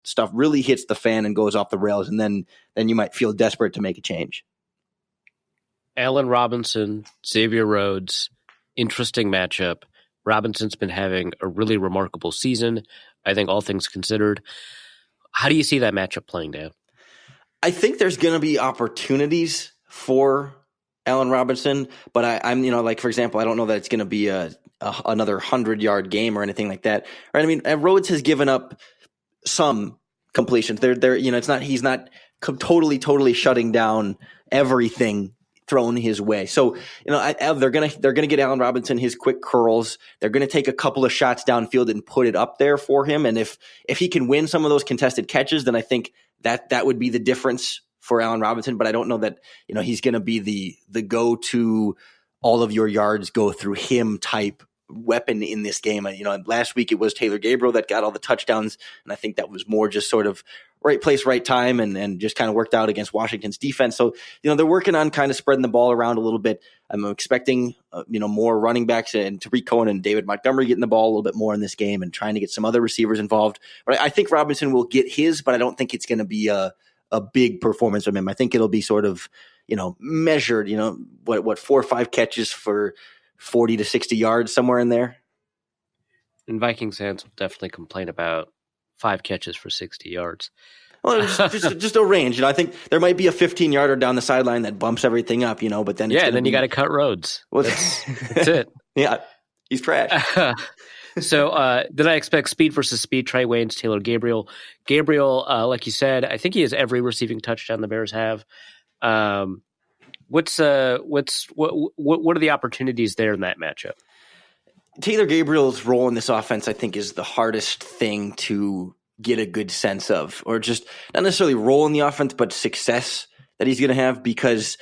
stuff really hits the fan and goes off the rails, and then you might feel desperate to make a change. Allen Robinson, Xavier Rhodes, interesting matchup. Robinson's been having a really remarkable season, I think, all things considered. How do you see that matchup playing down? I think there's going to be opportunities for Allen Robinson, but I'm like, for example, I don't know that it's going to be another 100-yard game or anything like that. Right? I mean, Rhodes has given up some completions. He's not totally shutting down everything thrown his way. So, they're going to get Allen Robinson his quick curls. They're going to take a couple of shots downfield and put it up there for him. And if he can win some of those contested catches, then I think that would be the difference for Allen Robinson. But I don't know that, he's going to be the go-to all of your yards go through him type weapon in this game. Last week it was Taylor Gabriel that got all the touchdowns. And I think that was more just sort of right place, right time, and just kind of worked out against Washington's defense. So, they're working on kind of spreading the ball around a little bit. I'm expecting, more running backs and Tariq Cohen and David Montgomery getting the ball a little bit more in this game and trying to get some other receivers involved. But I think Robinson will get his, but I don't think it's going to be a big performance from him. I think it'll be sort of, measured, 4 or 5 catches for 40 to 60 yards, somewhere in there. And Vikings fans will definitely complain about 5 catches for 60 yards. Well, just a range. I think there might be a 15-yarder down the sideline that bumps everything up, but then and then you got to cut Rhodes. Well, that's it. Yeah, he's trash. So then I expect speed versus speed. Trey Waynes, Taylor Gabriel. Gabriel, like you said, I think he has every receiving touchdown the Bears have. What are the opportunities there in that matchup? Taylor Gabriel's role in this offense, I think, is the hardest thing to get a good sense of, or just not necessarily role in the offense, but success that he's going to have, because,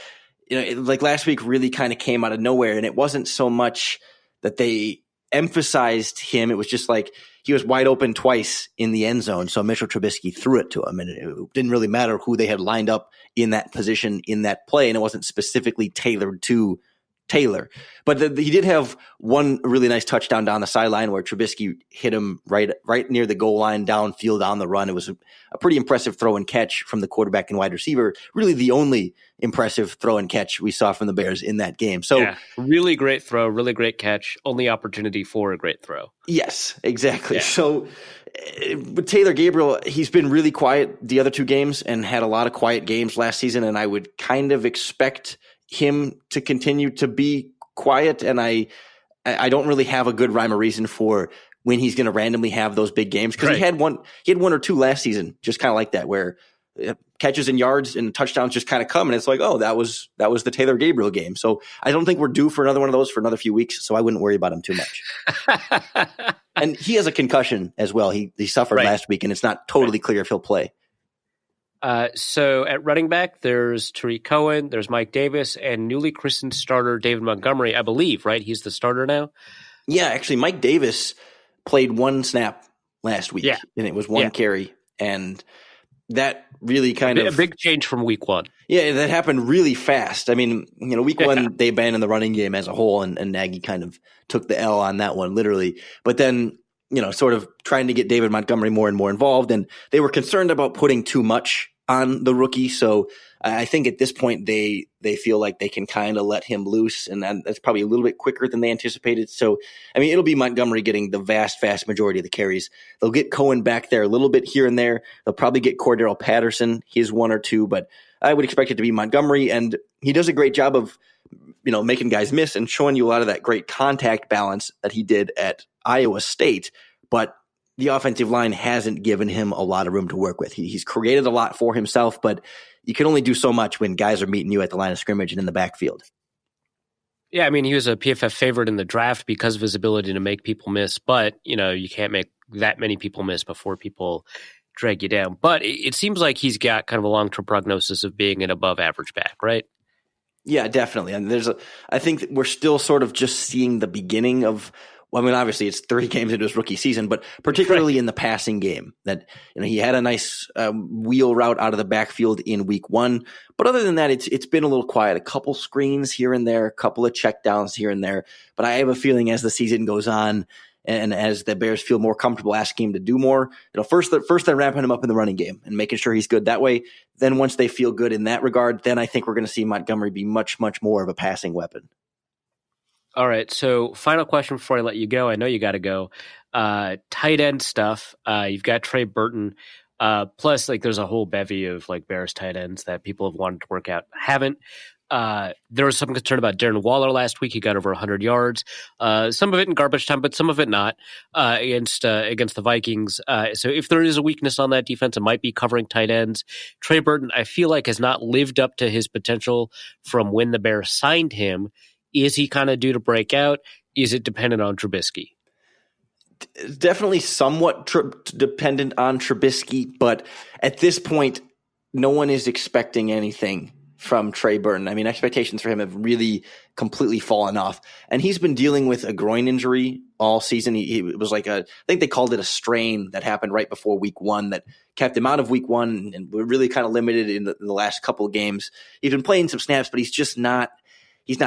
like last week really kind of came out of nowhere, and it wasn't so much that they emphasized him. It was just like he was wide open twice in the end zone, so Mitchell Trubisky threw it to him, and it didn't really matter who they had lined up in that position in that play, and it wasn't specifically tailored to Taylor. But he did have one really nice touchdown down the sideline where Trubisky hit him right near the goal line downfield on the run. It was a pretty impressive throw and catch from the quarterback and wide receiver. Really the only impressive throw and catch we saw from the Bears in that game. So yeah, really great throw, really great catch, only opportunity for a great throw. Yes, exactly. Yeah. So with Taylor Gabriel, he's been really quiet the other 2 games and had a lot of quiet games last season, and I would kind of expect him to continue to be quiet, and I don't really have a good rhyme or reason for when he's going to randomly have those big games, because he had one or two last season, just kind of like that, where catches and yards and touchdowns just kind of come, and it's like, oh, that was the Taylor Gabriel game. So I don't think we're due for another one of those for another few weeks, so I wouldn't worry about him too much. And he has a concussion as well. He suffered last week, and it's not totally clear if he'll play. So at running back, there's Tariq Cohen, there's Mike Davis, and newly christened starter David Montgomery, I believe, right? He's the starter now? Yeah, actually, Mike Davis played 1 snap last week, and it was 1 carry, and that really kind of... A big change from week 1. Yeah, that happened really fast. I mean, week 1, they abandoned the running game as a whole, and Nagy kind of took the L on that one, literally. But then, sort of trying to get David Montgomery more and more involved, and they were concerned about putting too much on the rookie. So I think at this point they feel like they can kind of let him loose, and that's probably a little bit quicker than they anticipated. So, I mean, it'll be Montgomery getting the vast majority of the carries. They'll get Cohen back there a little bit here and there. They'll probably get Cordero Patterson, his 1 or 2, but I would expect it to be Montgomery, and he does a great job of, making guys miss and showing you a lot of that great contact balance that he did at Iowa State. But the offensive line hasn't given him a lot of room to work with. He's created a lot for himself, but you can only do so much when guys are meeting you at the line of scrimmage and in the backfield. Yeah, I mean, he was a PFF favorite in the draft because of his ability to make people miss, but, you can't make that many people miss before people drag you down. But it seems like he's got kind of a long-term prognosis of being an above-average back, right? Yeah, definitely. And I think that we're still sort of just seeing the beginning of, well, I mean, obviously it's 30 games into his rookie season, but particularly in the passing game, that he had a nice wheel route out of the backfield in week 1. But other than that, it's been a little quiet. A couple screens here and there, a couple of checkdowns here and there. But I have a feeling as the season goes on, And as the Bears feel more comfortable asking him to do more, first they're ramping him up in the running game and making sure he's good that way. Then once they feel good in that regard, then I think we're going to see Montgomery be much, much more of a passing weapon. All right. So final question before I let you go. I know you got to go. Tight end stuff. You've got Trey Burton. Plus, like, there's a whole bevy of like Bears tight ends that people have wanted to work out, haven't. There was some concern about Darren Waller last week. He got over 100 yards. Some of it in garbage time, but some of it not against the Vikings. So if there is a weakness on that defense, it might be covering tight ends. Trey Burton, I feel like, has not lived up to his potential from when the Bears signed him. Is he kind of due to break out? Is it dependent on Trubisky? Definitely somewhat dependent on Trubisky, but at this point, no one is expecting anything from Trey Burton. I mean, expectations for him have really completely fallen off. And he's been dealing with a groin injury all season. It was like I think they called it a strain that happened right before week 1 that kept him out of week 1 and we're really kind of limited in the last couple of games. He's been playing some snaps, but he's not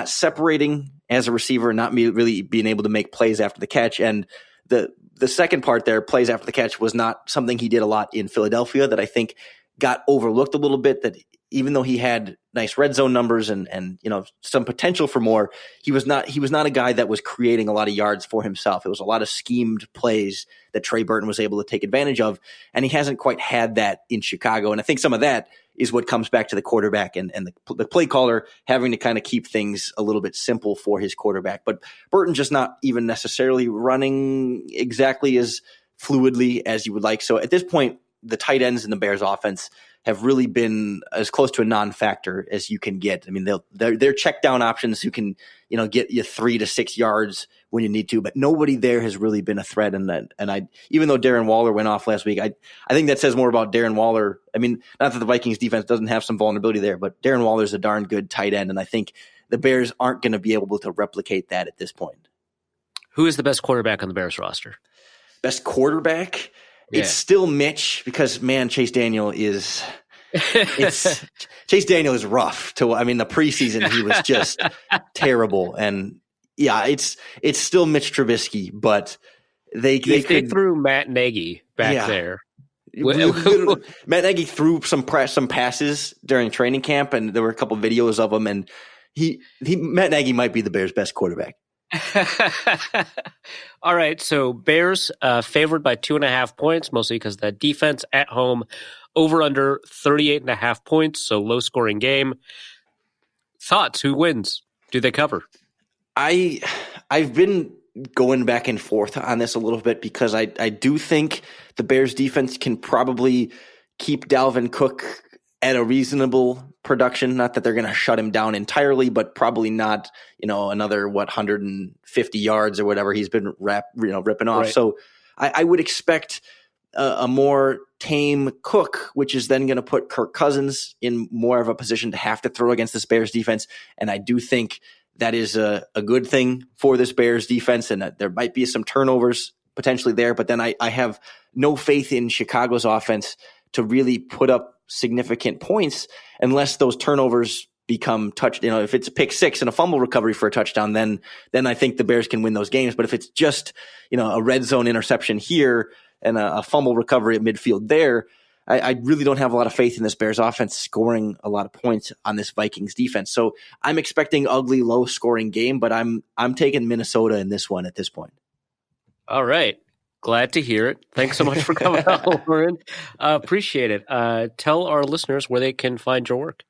separating as a receiver, not really being able to make plays after the catch. And the second part there, plays after the catch, was not something he did a lot in Philadelphia that I think got overlooked a little bit, that even though he had nice red zone numbers and some potential for more, he was not a guy that was creating a lot of yards for himself. It was a lot of schemed plays that Trey Burton was able to take advantage of, and he hasn't quite had that in Chicago. And I think some of that is what comes back to the quarterback and the play caller having to kind of keep things a little bit simple for his quarterback. But Burton just not even necessarily running exactly as fluidly as you would like. So at this point, the tight ends in the Bears offense have really been as close to a non-factor as you can get. I mean, they're check down options who can, get you 3 to 6 yards when you need to, but nobody there has really been a threat. And even though Darren Waller went off last week, I think that says more about Darren Waller. I mean, not that the Vikings defense doesn't have some vulnerability there, but Darren Waller's a darn good tight end. And I think the Bears aren't going to be able to replicate that at this point. Who is the best quarterback on the Bears roster? Best quarterback? Yeah. It's still Mitch because, man, Chase Daniel is rough. The preseason he was just terrible, and yeah, it's still Mitch Trubisky, but they threw Matt Nagy back there. Matt Nagy threw some passes during training camp, and there were a couple of videos of him, and Matt Nagy might be the Bears' best quarterback. All right, so Bears favored by 2.5 points, mostly because of that defense at home. Over under 38.5 points, so low scoring game. Thoughts? Who wins? Do they cover? I've been going back and forth on this a little bit because I do think the Bears defense can probably keep Dalvin Cook at a reasonable production. Not that they're going to shut him down entirely, but probably not, another 150 yards or whatever he's been ripping off. Right. So I would expect a more tame Cook, which is then going to put Kirk Cousins in more of a position to have to throw against this Bears defense. And I do think that is a good thing for this Bears defense, and that there might be some turnovers potentially there. But then I have no faith in Chicago's offense to really put up significant points unless those turnovers become if it's a pick six and a fumble recovery for a touchdown, then I think the Bears can win those games. But if it's just, a red zone interception here and a fumble recovery at midfield there, I really don't have a lot of faith in this Bears offense scoring a lot of points on this Vikings defense. So I'm expecting ugly, low scoring game, but I'm taking Minnesota in this one at this point. All right. Glad to hear it. Thanks so much for coming on, Lauren. Appreciate it. Tell our listeners where they can find your work.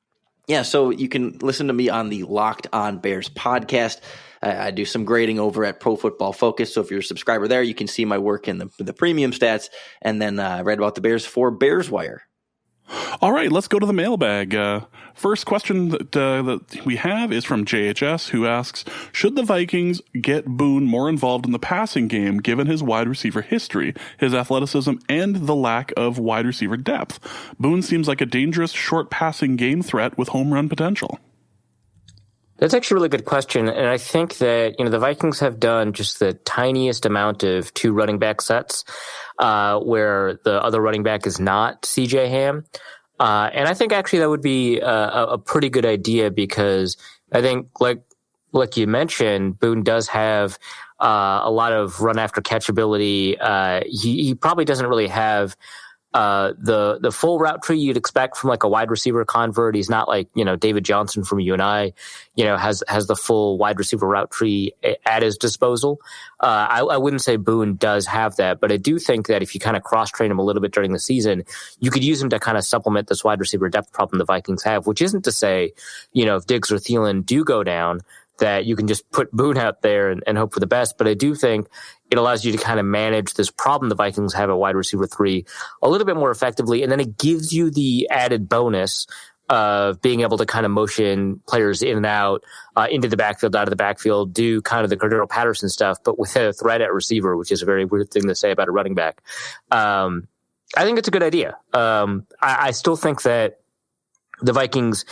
Yeah, so you can listen to me on the Locked On Bears podcast. I do some grading over at Pro Football Focus. So if you're a subscriber there, you can see my work in the premium stats, and then read about the Bears for Bears Wire. All right, let's go to the mailbag. First question that we have is from JHS, who asks, should the Vikings get Boone more involved in the passing game given his wide receiver history, his athleticism, and the lack of wide receiver depth? Boone seems like a dangerous short passing game threat with home run potential. That's actually a really good question, and I think that the Vikings have done just the tiniest amount of 2 running back sets where the other running back is not C.J. Ham, and I think actually that would be a pretty good idea because I think like you mentioned, Boone does have a lot of run after catch ability. He probably doesn't really have the full route tree you'd expect from like a wide receiver convert. He's not like, David Johnson from UNI, has the full wide receiver route tree at his disposal. I wouldn't say Boone does have that, but I do think that if you kind of cross train him a little bit during the season, you could use him to kind of supplement this wide receiver depth problem the Vikings have, which isn't to say, if Diggs or Thielen do go down, that you can just put Boone out there and hope for the best. But I do think it allows you to kind of manage this problem the Vikings have at wide receiver 3 a little bit more effectively. And then it gives you the added bonus of being able to kind of motion players in and out, into the backfield, out of the backfield, do kind of the Cordero Patterson stuff, but with a threat at receiver, which is a very weird thing to say about a running back. I think it's a good idea. I still think that the Vikings,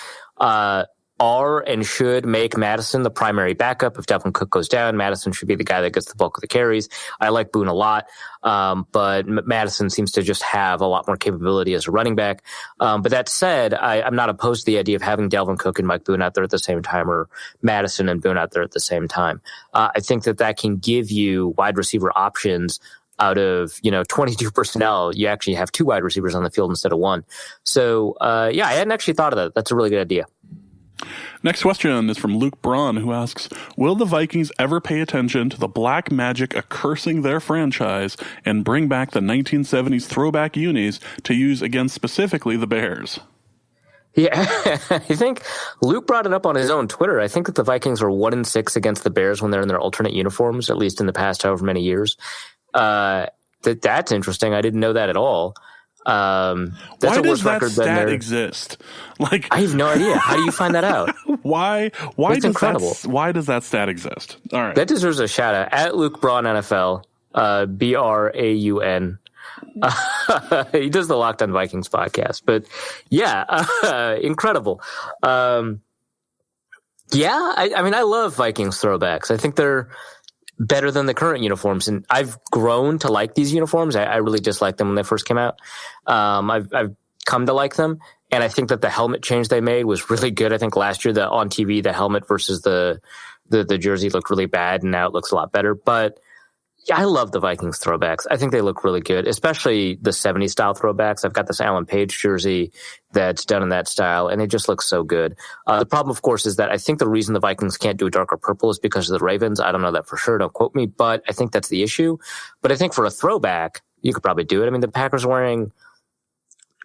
are and should make Madison the primary backup. If Dalvin Cook goes down, Madison should be the guy that gets the bulk of the carries. I like Boone a lot, but Madison seems to just have a lot more capability as a running back. But that said, I'm not opposed to the idea of having Dalvin Cook and Mike Boone out there at the same time, or Madison and Boone out there at the same time. I think that can give you wide receiver options. Out of 22 personnel, you actually have 2 wide receivers on the field instead of 1. So I hadn't actually thought of that. That's a really good idea. Next question is from Luke Braun, who asks, will the Vikings ever pay attention to the black magic accursing their franchise and bring back the 1970s throwback unis to use against specifically the Bears? Yeah, I think Luke brought it up on his own Twitter. I think that the Vikings were 1-6 against the Bears when they're in their alternate uniforms, at least in the past however many years. That's interesting. I didn't know that at all. That's why does that stat exist? Like, I have no idea. How do you find that out? Why It's incredible. Why does that stat exist? All right, that deserves a shout out at Luke Braun NFL, BRAUN. He does the Locked On Vikings podcast, but yeah, incredible. I mean, I love Vikings throwbacks. I think they're better than the current uniforms. And I've grown to like these uniforms. I really disliked them when they first came out. I've come to like them. And I think that the helmet change they made was really good. I think last year on TV, the helmet versus the jersey looked really bad, and now it looks a lot better. But yeah, I love the Vikings throwbacks. I think they look really good, especially the 70s style throwbacks. I've got this Alan Page jersey that's done in that style, and it just looks so good. The problem, of course, is that I think the reason the Vikings can't do a darker purple is because of the Ravens. I don't know that for sure. Don't quote me, but I think that's the issue. But I think for a throwback, you could probably do it. I mean, the Packers are wearing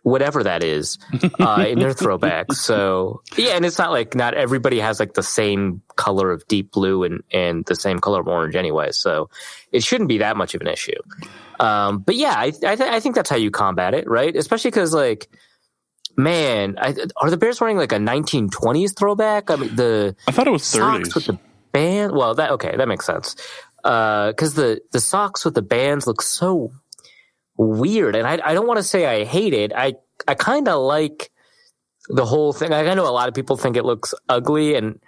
whatever that is in their throwbacks. So yeah, and it's not like not everybody has like the same color of deep blue and the same color of orange anyway. So it shouldn't be that much of an issue. But yeah, I think that's how you combat it, right? Especially because like, man, are the Bears wearing like a 1920s throwback? I mean, I thought it was 30s. Socks with the band. Well, that makes sense. Because the socks with the bands look so weird, and I don't want to say I hate it. I kind of like the whole thing. I know a lot of people think it looks ugly, and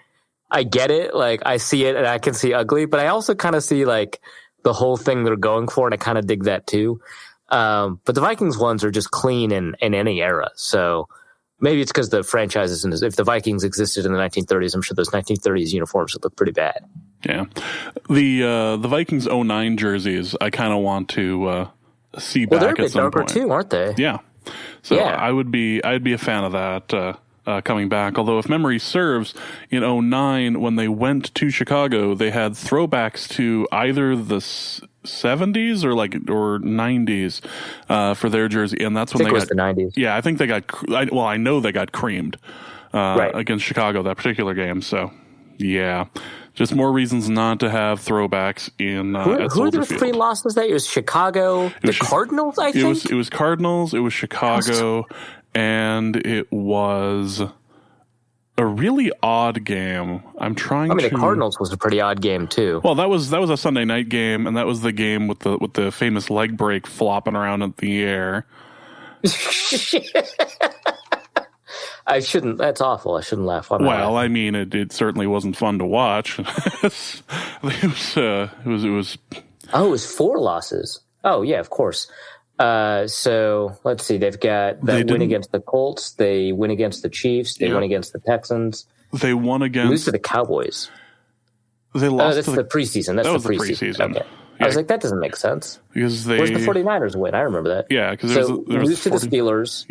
I get it. Like, I see it and I can see ugly, but I also kind of see like the whole thing they're going for, and I kind of dig that too. But the Vikings ones are just clean in any era. So maybe it's because the franchise isn't as, if the Vikings existed in the 1930s, I'm sure those 1930s uniforms would look pretty bad. Yeah. The Vikings 09 jerseys, I kind of want to see back they're a at bit some darker point too, aren't they? Yeah. So yeah. I'd be a fan of that coming back. Although if memory serves, in 09 when they went to Chicago, they had throwbacks to either the 70s or 90s for their jersey, and that's when they got the 90s. Yeah, I think they got. I know they got creamed against Chicago that particular game. So yeah. Just more reasons not to have throwbacks in who are the three losses that year? It was Chicago, Cardinals, I think? It was Cardinals, it was Chicago, and it was a really odd game. The Cardinals was a pretty odd game too. Well, that was a Sunday night game, and that was the game with the famous leg break flopping around in the air. I shouldn't. That's awful. I shouldn't laugh. Well, I mean, it certainly wasn't fun to watch. it was. Oh, it was 4 losses. Oh, yeah, of course. So let's see. They've got that win against the Colts. They win against the Chiefs. They win against the Texans. They won against. Lose to the Cowboys. They lost. That's the preseason. That was the preseason. Okay. Yeah. I was like, that doesn't make sense. Because Where's the 49ers win? I remember that. Yeah, because so lose to the Steelers.